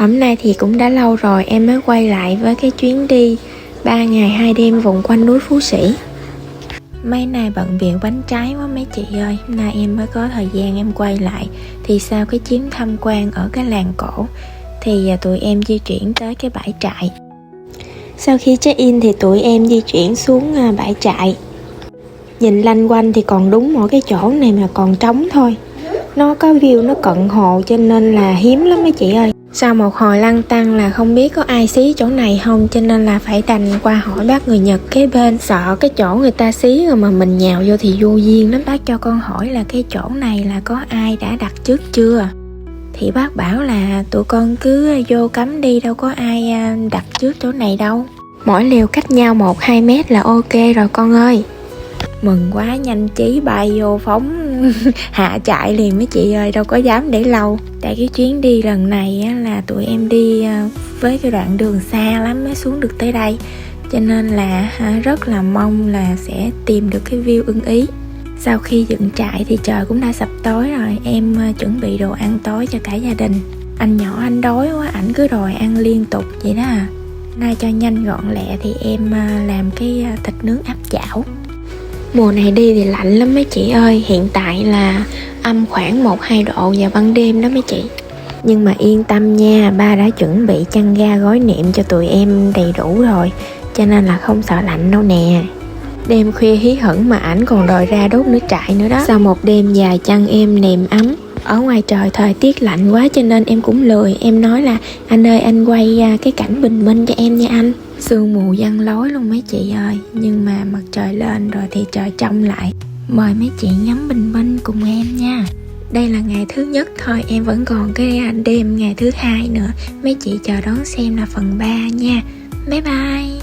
Hôm nay thì cũng đã lâu rồi em mới quay lại với cái chuyến đi 3 ngày 2 đêm vòng quanh núi Phú Sĩ. Mấy nay bận bịu bánh trái quá mấy chị ơi, nay em mới có thời gian em quay lại. Thì sau cái chuyến tham quan ở cái làng cổ thì tụi em di chuyển tới cái bãi trại. Sau khi check in thì tụi em di chuyển xuống bãi trại. Nhìn lanh quanh thì còn đúng mỗi cái chỗ này mà còn trống thôi. Nó có view, nó cận hồ cho nên là hiếm lắm mấy chị ơi. Sau một hồi lăn tăn là không biết có ai xí chỗ này không, cho nên là phải đành qua hỏi bác người Nhật kế bên. Sợ cái chỗ người ta xí rồi mà mình nhào vô thì vô duyên lắm. Bác cho con hỏi là cái chỗ này là có ai đã đặt trước chưa. Thì bác bảo là tụi con cứ vô cắm đi, đâu có ai đặt trước chỗ này đâu. Mỗi liều cách nhau 1-2 mét là ok rồi con ơi. Mừng quá, nhanh trí bay vô phóng hạ chạy liền mấy chị ơi, đâu có dám để lâu. Tại cái chuyến đi lần này á, là tụi em đi với cái đoạn đường xa lắm mới xuống được tới đây. Cho nên là rất là mong là sẽ tìm được cái view ưng ý. Sau khi dựng trại thì trời cũng đã sập tối rồi. Em chuẩn bị đồ ăn tối cho cả gia đình. Anh nhỏ anh đói quá, ảnh cứ đòi ăn liên tục vậy đó à. Nay cho nhanh gọn lẹ thì em làm cái thịt nướng áp chảo. Mùa này đi thì lạnh lắm mấy chị ơi. Hiện tại là âm khoảng 1-2 độ vào ban đêm đó mấy chị. Nhưng mà yên tâm nha, ba đã chuẩn bị chăn ga gối nệm cho tụi em đầy đủ rồi, cho nên là không sợ lạnh đâu nè. Đêm khuya hí hửng mà ảnh còn đòi ra đốt lửa trại nữa đó. Sau một đêm dài chăn êm nệm ấm. Ở ngoài trời thời tiết lạnh quá cho nên em cũng lười. Em nói là anh ơi anh quay cái cảnh bình minh cho em nha anh. Sương mù giăng lối luôn mấy chị ơi. Nhưng mà mặt trời lên rồi thì trời trong lại. Mời mấy chị ngắm bình minh cùng em nha. Đây là ngày thứ nhất thôi, em vẫn còn cái đêm ngày thứ hai nữa. Mấy chị chờ đón xem là phần 3 nha. Bye bye.